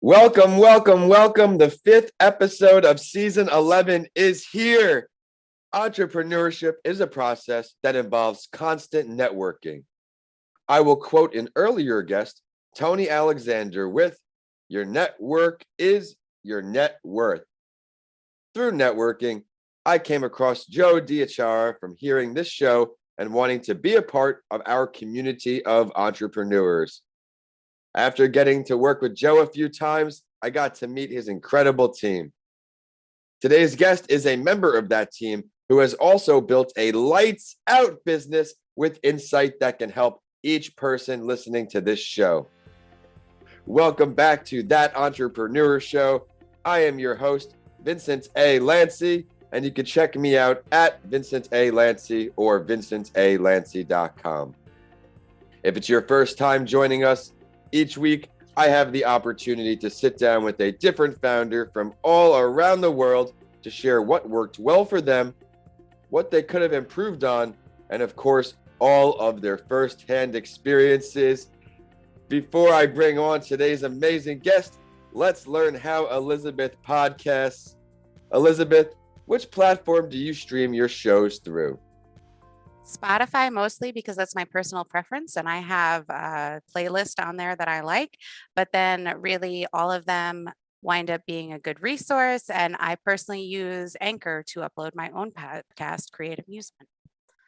Welcome, welcome, welcome. The fifth episode of season 11 is here. Entrepreneurship is a process that involves constant networking. I will quote an earlier guest, Tony Alexander, with "Your network is your net worth." Through networking, I came across Joe Diachara from hearing this show and wanting to be a part of our community of entrepreneurs. After getting to work with Joe a few times, I got to meet his incredible team. Today's guest is a member of that team who has also built a lights out business with insight that can help each person listening to this show. Welcome back to That Entrepreneur Show. I am your host, Vincent A. Lancy, and you can check me out at Vincent A. Lancy or vincentalancy.com. If it's your first time joining us, each week I have the opportunity to sit down with a different founder from all around the world to share what worked well for them, what they could have improved on, and of course, all of their firsthand experiences. Before I bring on today's amazing guest, let's learn how Elizabeth podcasts. Elizabeth, which platform do you stream your shows through? Spotify mostly because that's my personal preference, and I have a playlist on there that I like, but then really all of them wind up being a good resource, and I personally use Anchor to upload my own podcast, Creative Amusement.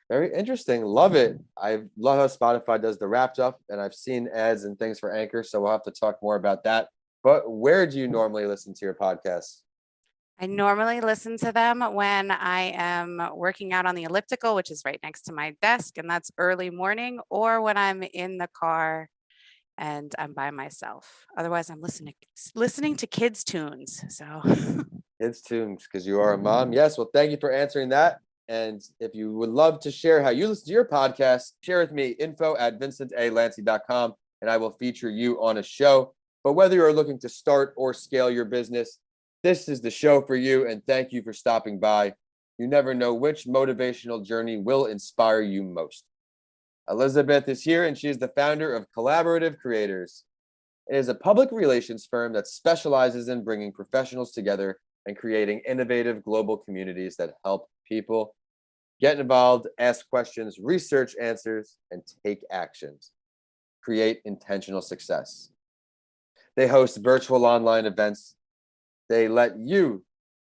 Very interesting. Love it. I love how Spotify does the wrapped up, and I've seen ads and things for Anchor, so we'll have to talk more about that. But where do you normally listen to your podcasts? I normally listen to them when I am working out on the elliptical, which is right next to my desk, and that's early morning, or when I'm in the car and I'm by myself. Otherwise, I'm listening to kids' tunes. So It's tunes because you are a mom. Yes. Well, thank you for answering that. And if you would love to share how you listen to your podcast, share with me info@vincentalancy.com, and I will feature you on a show. But whether you're looking to start or scale your business, this is the show for you. And thank you for stopping by. You never know which motivational journey will inspire you most. Elizabeth is here, and she is the founder of Collaborative Creators. It is a public relations firm that specializes in bringing professionals together and creating innovative global communities that help people get involved, ask questions, research answers, and take actions. Create intentional success. They host virtual online events. They let you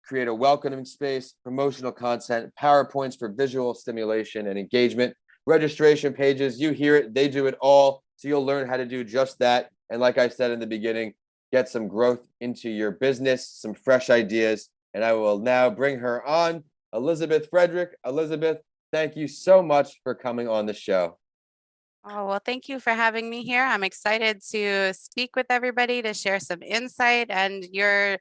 create a welcoming space, promotional content, PowerPoints for visual stimulation and engagement, registration pages. You hear it, they do it all. So you'll learn how to do just that. And like I said in the beginning, get some growth into your business, some fresh ideas. And I will now bring her on, Elizabeth Frederick. Elizabeth, thank you so much for coming on the show. Oh, well, thank you for having me here. I'm excited to speak with everybody to share some insight. And your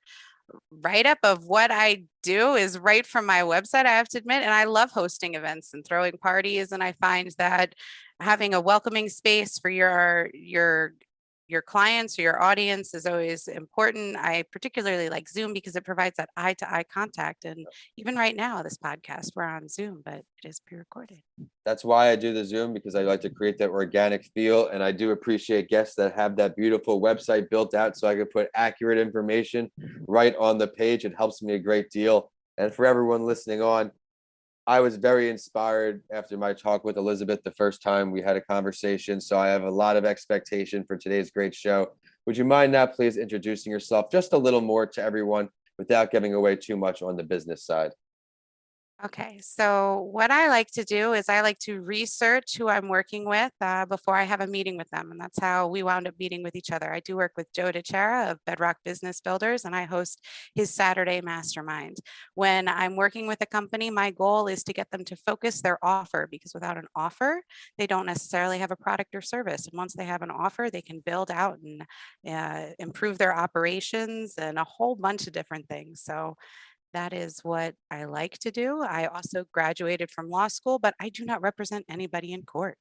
write up of what I do is right from my website, I have to admit. And I love hosting events and throwing parties. And I find that having a welcoming space for your clients or your audience is always important. I particularly like Zoom because it provides that eye-to-eye contact. And even right now, this podcast, we're on Zoom, but it is pre-recorded. That's why I do the Zoom, because I like to create that organic feel. And I do appreciate guests that have that beautiful website built out so I can put accurate information right on the page. It helps me a great deal. And for everyone listening on, I was very inspired after my talk with Elizabeth the first time we had a conversation. So I have a lot of expectation for today's great show. Would you mind now, please, introducing yourself just a little more to everyone without giving away too much on the business side? Okay, so what I like to do is I like to research who I'm working with before I have a meeting with them. And that's how we wound up meeting with each other. I do work with Joe DeChara of Bedrock Business Builders, and I host his Saturday Mastermind. When I'm working with a company, my goal is to get them to focus their offer, because without an offer, they don't necessarily have a product or service. And once they have an offer, they can build out and improve their operations and a whole bunch of different things. So that is what I like to do. I also graduated from law school, but I do not represent anybody in court.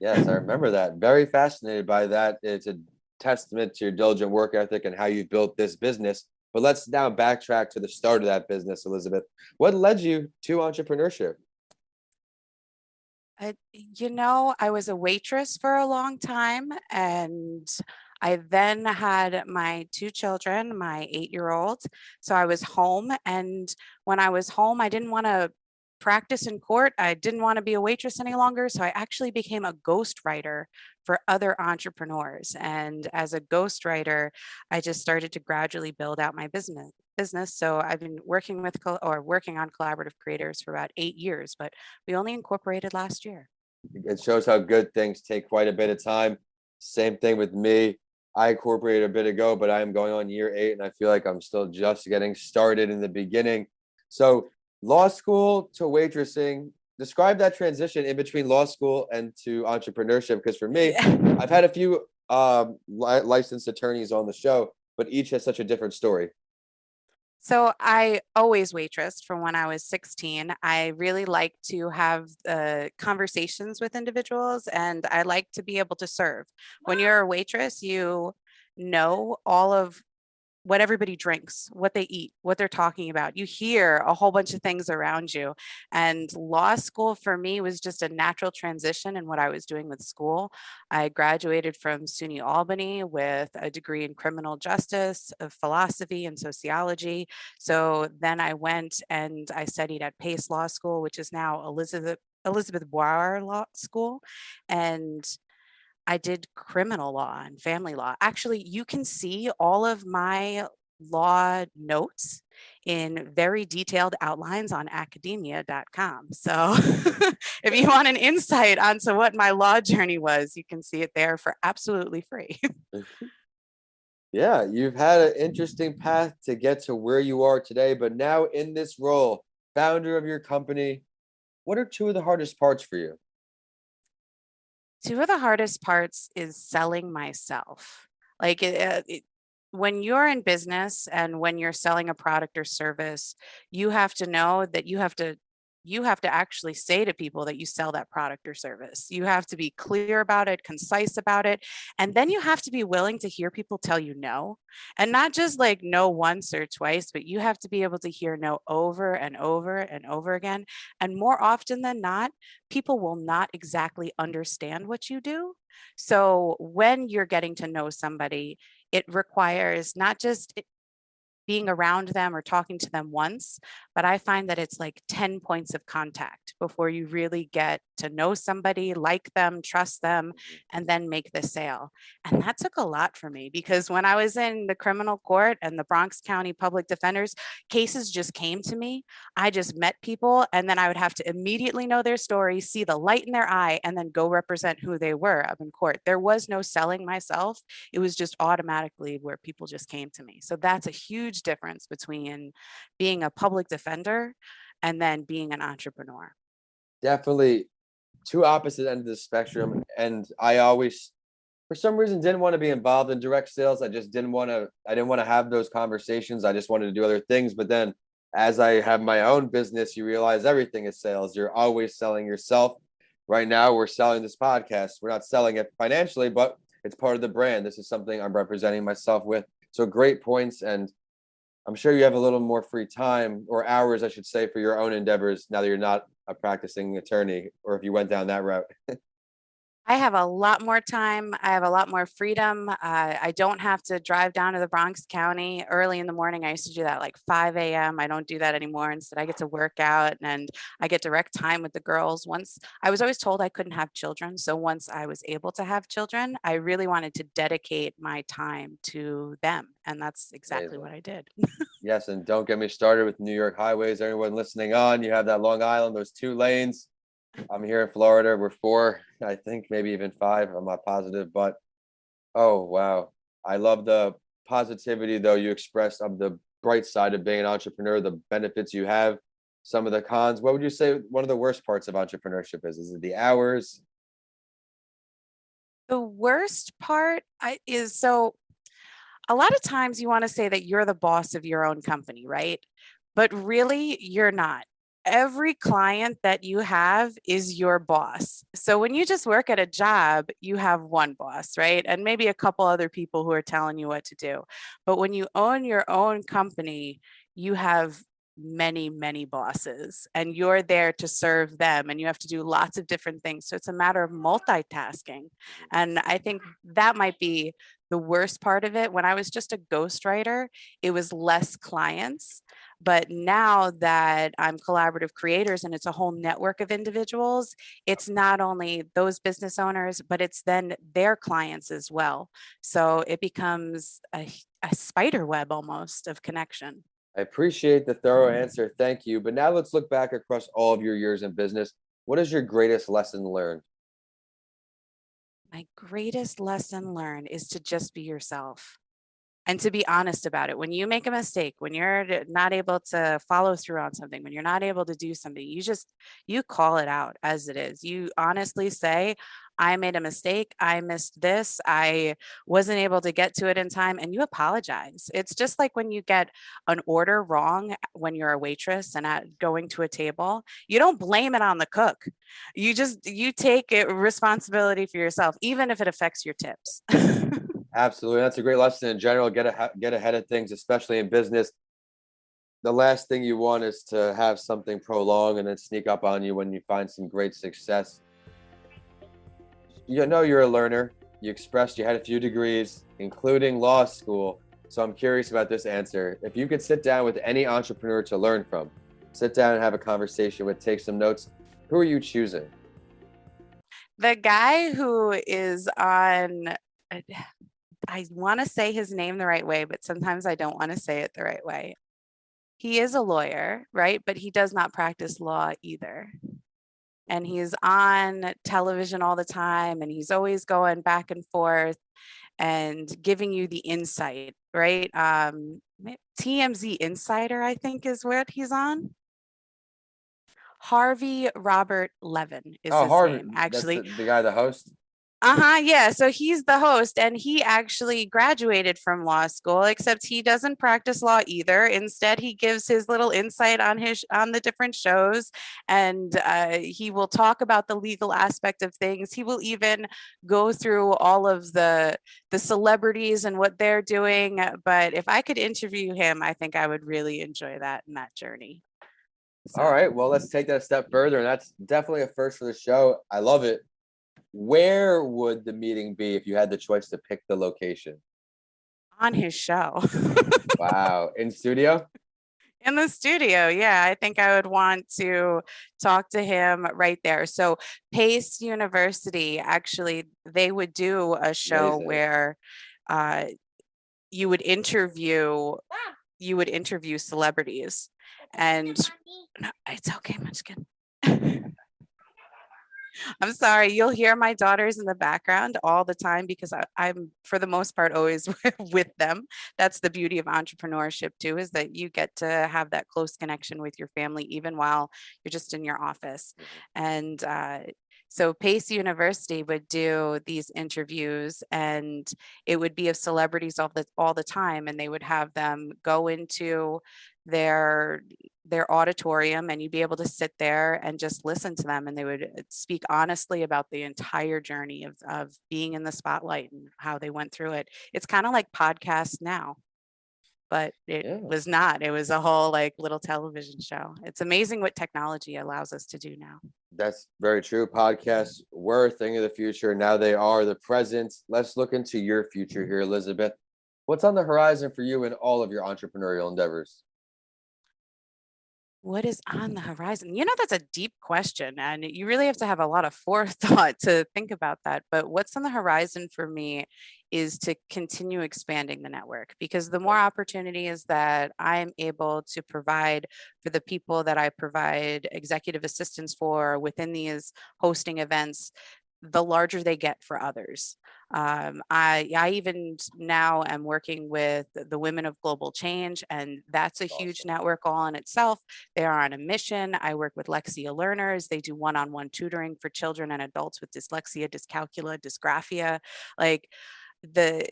Yes, I remember that. Very fascinated by that. It's a testament to your diligent work ethic and how you've built this business. But let's now backtrack to the start of that business, Elizabeth. What led you to entrepreneurship? I was a waitress for a long time, and I then had my two children, my 8-year-old. So I was home. And when I was home, I didn't want to practice in court. I didn't want to be a waitress any longer. So I actually became a ghostwriter for other entrepreneurs. And as a ghostwriter, I just started to gradually build out my business. So I've been working with working on collaborative creators for about 8 years, but we only incorporated last year. It shows how good things take quite a bit of time. Same thing with me. I incorporated a bit ago, but I am going on year 8, and I feel like I'm still just getting started in the beginning. So, law school to waitressing, describe that transition in between law school and to entrepreneurship. Because for me, Yeah. I've had a few licensed attorneys on the show, but each has such a different story. So I always waitressed from when I was 16. I really like to have conversations with individuals, and I like to be able to serve. When you're a waitress, you know all of what everybody drinks, what they eat, what they're talking about. You hear a whole bunch of things around you. And law school for me was just a natural transition in what I was doing with school. I graduated from SUNY Albany with a degree in criminal justice, of philosophy, and sociology. So then I went and I studied at Pace Law School, which is now Elizabeth Bower Law School. And I did criminal law and family law. Actually, you can see all of my law notes in very detailed outlines on academia.com. So if you want an insight onto what my law journey was, you can see it there for absolutely free. Yeah, you've had an interesting path to get to where you are today, but now in this role, founder of your company, what are two of the hardest parts for you? Two of the hardest parts is selling myself. Like when you're in business and when you're selling a product or service, you have to know that you have to actually say to people that you sell that product or service. You have to be clear about it, concise about it, and then you have to be willing to hear people tell you no. And not just like no once or twice, but you have to be able to hear no over and over and over again. And more often than not, people will not exactly understand what you do. So when you're getting to know somebody, it requires not just being around them or talking to them once, but I find that it's like 10 points of contact before you really get to know somebody, like them, trust them, and then make the sale. And that took a lot for me because when I was in the criminal court and the Bronx County public defenders, cases just came to me. I just met people and then I would have to immediately know their story, see the light in their eye, and then go represent who they were up in court. There was no selling myself. It was just automatically where people just came to me. So that's a huge difference between being a public defender and then being an entrepreneur. Definitely two opposite ends of the spectrum. And I always, for some reason, didn't want to be involved in direct sales. I didn't want to have those conversations. I just wanted to do other things. But then as I have my own business, you realize everything is sales. You're always selling yourself. Right now, we're selling this podcast. We're not selling it financially, but it's part of the brand. This is something I'm representing myself with. So great points. And I'm sure you have a little more free time or hours, I should say, for your own endeavors now that you're not a practicing attorney, or if you went down that route. I have a lot more time. I have a lot more freedom. I don't have to drive down to the Bronx County early in the morning. I used to do that like 5 a.m. I don't do that anymore. Instead, I get to work out and I get direct time with the girls. Once I was always told I couldn't have children. So once I was able to have children, I really wanted to dedicate my time to them. And that's exactly Amazing. what I did. Yes, and don't get me started with New York highways. Everyone listening on, you have that Long Island, those 2 lanes. I'm here in Florida. We're 4, I think, maybe even 5. I'm not positive, but oh wow. I love the positivity though you expressed of the bright side of being an entrepreneur, the benefits you have, some of the cons. What would you say one of the worst parts of entrepreneurship is? Is it the hours? The worst part is so a lot of times you want to say that you're the boss of your own company, right? But really, you're not. Every client that you have is your boss. So when you just work at a job, you have one boss, right? And maybe a couple other people who are telling you what to do. But when you own your own company, you have many, many bosses and you're there to serve them and you have to do lots of different things. So it's a matter of multitasking. And I think that might be The worst part of it, when I was just a ghostwriter, it was less clients. But now that I'm collaborative creators and it's a whole network of individuals, it's not only those business owners, but it's then their clients as well. So it becomes a spider web almost of connection. I appreciate the thorough answer. Thank you. But now let's look back across all of your years in business. What is your greatest lesson learned? My greatest lesson learned is to just be yourself. And to be honest about it. When you make a mistake, when you're not able to follow through on something, when you're not able to do something, you call it out as it is. You honestly say, I made a mistake. I missed this. I wasn't able to get to it in time, and you apologize. It's just like when you get an order wrong when you're a waitress and at going to a table, you don't blame it on the cook. You take it responsibility for yourself, even if it affects your tips. Absolutely. That's a great lesson in general. Get ahead of things, especially in business. The last thing you want is to have something prolong and then sneak up on you when you find some great success. You know you're a learner. You expressed you had a few degrees, including law school. So I'm curious about this answer. If you could sit down with any entrepreneur to learn from, sit down and have a conversation with, take some notes, who are you choosing? The guy who is on, I want to say his name the right way, but sometimes I don't want to say it the right way. He is a lawyer, right? But he does not practice law either. And he's on television all the time and he's always going back and forth and giving you the insight, right? TMZ Insider, I think, is what he's on. Harvey Robert Levin is Oh, his Harvey. name, That's actually. the guy, the host. Yeah. So he's the host and he actually graduated from law school, except he doesn't practice law either. Instead, he gives his little insight on the different shows and he will talk about the legal aspect of things. He will even go through all of the celebrities and what they're doing. But if I could interview him, I think I would really enjoy that in that journey. All So right. Well, let's take that a step further. And that's definitely a first for the show. I love it. Where would the meeting be if you had the choice to pick the location? on his show. Wow. In studio? In the studio, yeah, I think I would want to talk to him right there. So Pace University, actually, they would do a show Amazing. where uh, you would interview celebrities, and no, it's okay, Munchkin. I'm sorry, you'll hear my daughters in the background all the time because I'm, for the most part, always with them. That's the beauty of entrepreneurship, too, is that you get to have that close connection with your family, even while you're just in your office. And so Pace University would do these interviews and it would be of celebrities all the time. And they would have them go into their their auditorium and you'd be able to sit there and just listen to them and they would speak honestly about the entire journey of being in the spotlight and how they went through it. It's kind of like podcasts now, but it Yeah. was not. It was a whole like little television show. It's amazing what technology allows us to do now. That's very true. Podcasts were a thing of the future. Now they are the present. Let's look into your future here, Elizabeth. What's on the horizon for you in all of your entrepreneurial endeavors? What is on the horizon? You know, that's a deep question, and you really have to have a lot of forethought to think about that. But what's on the horizon for me is to continue expanding the network because the more opportunities that I'm able to provide for the people that I provide executive assistance for within these hosting events, the larger they get for others. I even now am working with the Women of Global Change, and that's a huge Awesome. network all in itself. They are on a mission. I work with Lexia learners. They do one-on-one tutoring for children and adults with dyslexia, dyscalculia, dysgraphia. Like the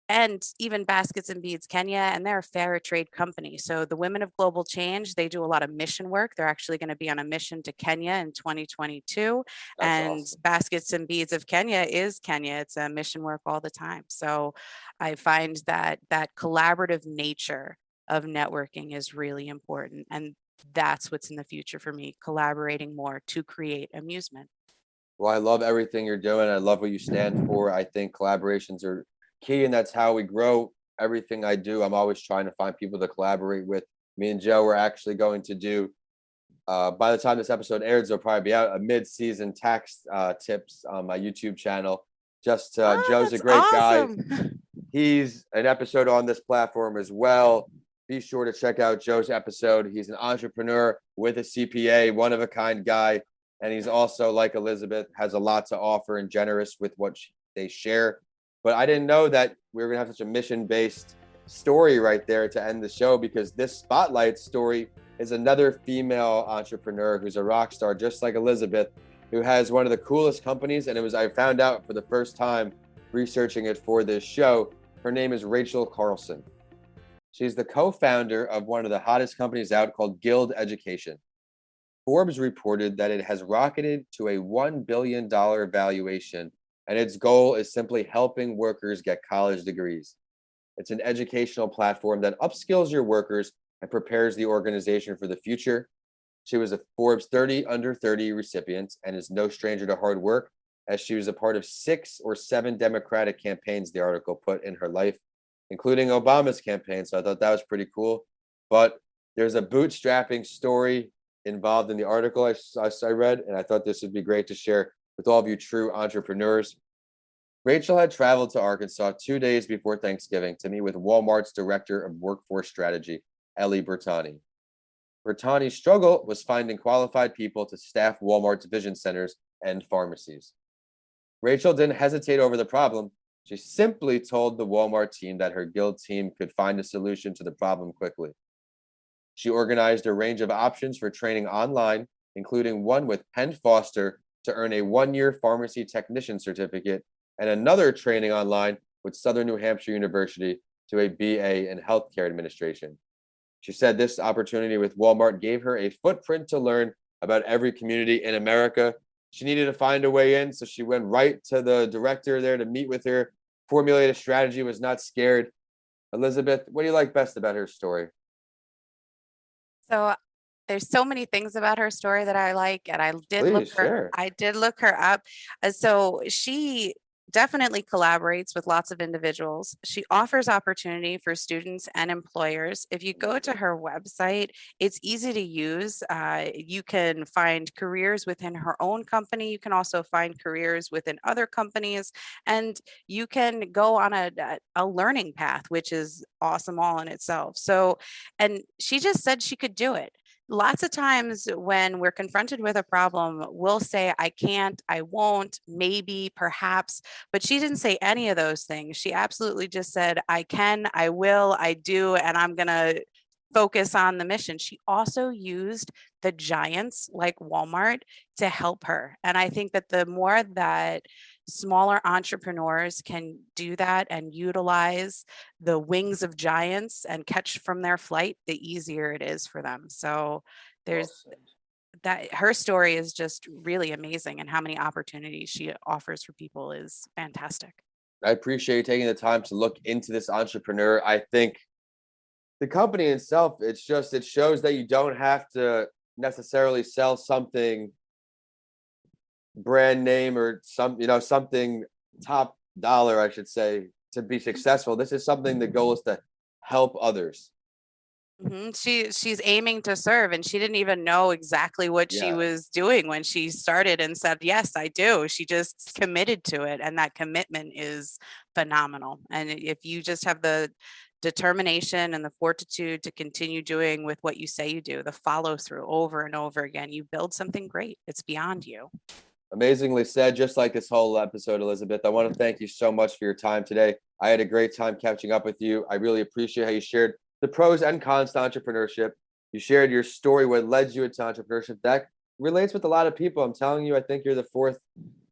and even Baskets and Beads Kenya, and they're a fair trade company. So the Women of Global Change, they do a lot of mission work. They're actually going to be on a mission to Kenya in 2022. That's And awesome. Baskets and Beads of Kenya is Kenya. It's a mission work all the time. So I find that that collaborative nature of networking is really important. And that's what's in the future for me, collaborating more to create amusement. Well, I love everything you're doing. I love what you stand for. I think collaborations are key, and that's how we grow everything I do. I'm always trying to find people to collaborate with. Me and Joe are actually going to do, by the time this episode airs, there'll probably be out a mid-season tax tips on my YouTube channel. Just Oh, Joe's a that's great guy. awesome. He's an episode on this platform as well. Be sure to check out Joe's episode. He's an entrepreneur with a CPA, one of a kind guy. And he's also, like Elizabeth, has a lot to offer and generous with what they share. But I didn't know that we were going to have such a mission-based story right there to end the show, because this spotlight story is another female entrepreneur who's a rock star, just like Elizabeth, who has one of the coolest companies. And I found out for the first time researching it for this show. Her name is Rachel Carlson. She's the co-founder of one of the hottest companies out called Guild Education. Forbes reported that it has rocketed to a $1 billion valuation, and its goal is simply helping workers get college degrees. It's an educational platform that upskills your workers and prepares the organization for the future. She was a Forbes 30 under 30 recipient and is no stranger to hard work, as she was a part of 6 or 7 Democratic campaigns, the article put, in her life, including Obama's campaign. So I thought that was pretty cool. But there's a bootstrapping story involved in the article I read, and I thought this would be great to share with all of you true entrepreneurs. Rachel had traveled to Arkansas 2 days before Thanksgiving to meet with Walmart's Director of Workforce Strategy, Ellie Bertani. Bertani's struggle was finding qualified people to staff Walmart's vision centers and pharmacies. Rachel didn't hesitate over the problem. She simply told the Walmart team that her Guild team could find a solution to the problem quickly. She organized a range of options for training online, including one with Penn Foster to earn a 1-year pharmacy technician certificate, and another training online with Southern New Hampshire University to a BA in healthcare administration. She said this opportunity with Walmart gave her a footprint to learn about every community in America. She needed to find a way in, so she went right to the director there to meet with her, formulate a strategy, was not scared. Elizabeth, what do you like best about her story? So there's so many things about her story that I like, and Please share. I did look her up. So she definitely collaborates with lots of individuals. She offers opportunity for students and employers. If you go to her website, it's easy to use. You can find careers within her own company. You can also find careers within other companies, and you can go on a learning path, which is awesome all in itself. So, and she just said she could do it. Lots of times when we're confronted with a problem, we'll say, I can't, I won't, maybe, perhaps, but she didn't say any of those things. She absolutely just said, I can, I will, I do, and I'm going to focus on the mission. She also used the giants like Walmart to help her. And I think that the more that smaller entrepreneurs can do that and utilize the wings of giants and catch from their flight, the easier it is for them. So Well there's said. that. Her story is just really amazing, and how many opportunities she offers for people is fantastic. I appreciate you taking the time to look into this entrepreneur. I think the company itself, it shows that you don't have to necessarily sell something brand name or something top dollar, I should say, to be successful. This is something, the goal is to help others. She's aiming to serve, and she didn't even know exactly what she Yeah, was doing when she started and said, "Yes, I do." She just committed to it, and that commitment is phenomenal. And if you just have the determination and the fortitude to continue doing with what you say you do, the follow through over and over again, you build something great. It's beyond you. amazingly said. Just like this whole episode, Elizabeth, I want to thank you so much for your time today. I had a great time catching up with you. I really appreciate how you shared the pros and cons to entrepreneurship. You shared your story, what led you into entrepreneurship. That relates with a lot of people. I'm telling you, I think you're the fourth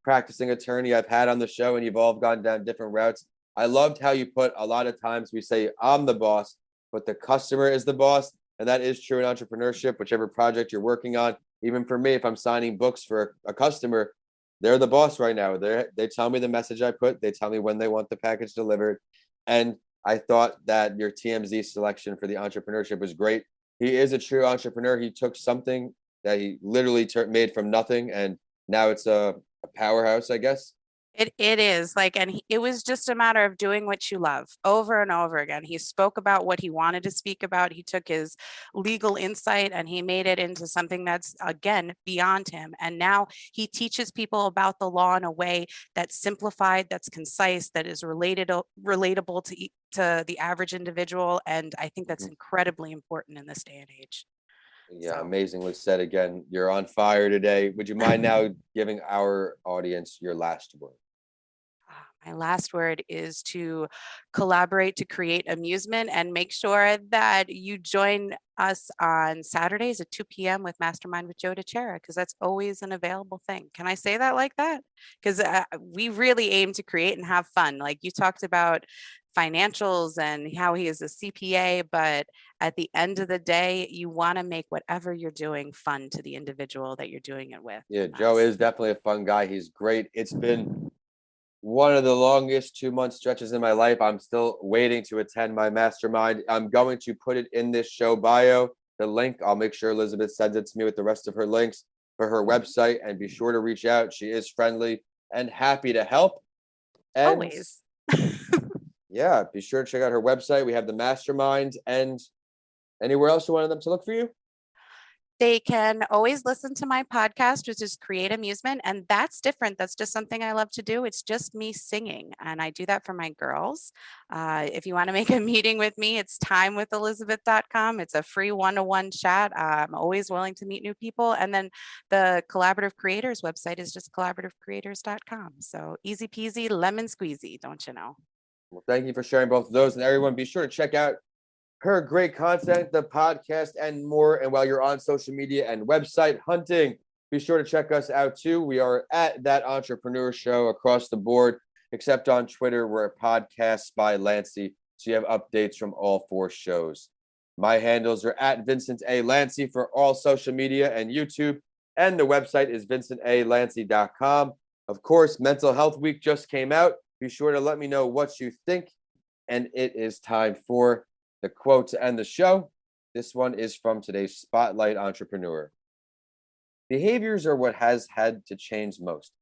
practicing attorney I've had on the show, and you've all gone down different routes. I loved how you put, a lot of times we say I'm the boss, but the customer is the boss. And that is true in entrepreneurship, whichever project you're working on. Even for me, if I'm signing books for a customer, they're the boss right now. They tell me the message I put, they tell me when they want the package delivered. And I thought that your TMZ selection for the entrepreneurship was great. He is a true entrepreneur. He took something that he literally made from nothing, and now it's a powerhouse, I guess. It is like, and it was just a matter of doing what you love over and over again. He spoke about what he wanted to speak about. He took his legal insight and he made it into something that's, again, beyond him. And now he teaches people about the law in a way that's simplified, that's concise, that is relatable to the average individual. And I think that's Mhm. incredibly important in this day and age. Yeah, So amazingly said again. You're on fire today. Would you mind now giving our audience your last word? my last word is to collaborate to create amusement and make sure that you join us on Saturdays at 2 p.m. with Mastermind with Joe DeChara, because that's always an available thing. Can I say that like that? Because we really aim to create and have fun. Like you talked about financials and how he is a CPA, but at the end of the day, you want to make whatever you're doing fun to the individual that you're doing it with. Yeah, And Joe is definitely a fun guy. He's great. It's been one of the longest 2 month stretches in my life. I'm still waiting to attend my mastermind. I'm going to put it in this show bio, the link. I'll make sure Elizabeth sends it to me with the rest of her links for her website, and be sure to reach out. She is friendly and happy to help. And always. yeah, be sure to check out her website. We have the mastermind, and anywhere else you wanted them to look for you? They can always listen to my podcast, which is Create Amusement. And that's different. That's just something I love to do. It's just me singing. And I do that for my girls. If you want to make a meeting with me, it's timewithelizabeth.com. It's a free one-to-one chat. I'm always willing to meet new people. And then the Collaborative Creators website is just collaborativecreators.com. So easy peasy, lemon squeezy, don't you know? Well, thank you for sharing both of those. And everyone, be sure to check out her great content, the podcast, and more. And while you're on social media and website hunting, be sure to check us out too. We are at That Entrepreneur Show across the board, except on Twitter. We're at Podcasts by Lancy. So you have updates from all 4 shows. My handles are at Vincent A. Lancy for all social media and YouTube. And the website is vincentalancy.com. Of course, Mental Health Week just came out. Be sure to let me know what you think. And it is time for the quote to end the show. This one is from today's Spotlight Entrepreneur. Behaviors are what has had to change most.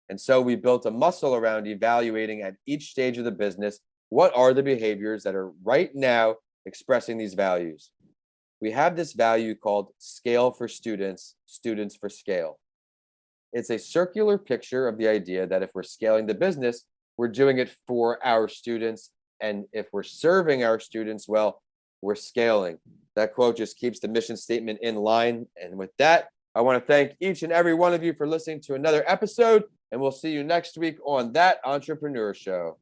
And so we built a muscle around evaluating at each stage of the business what are the behaviors that are right now expressing these values. We have this value called scale for students, students for scale. It's a circular picture of the idea that if we're scaling the business, we're doing it for our students. And if we're serving our students well, we're scaling. That quote just keeps the mission statement in line. And with that, I want to thank each and every one of you for listening to another episode. And we'll see you next week on That Entrepreneur Show.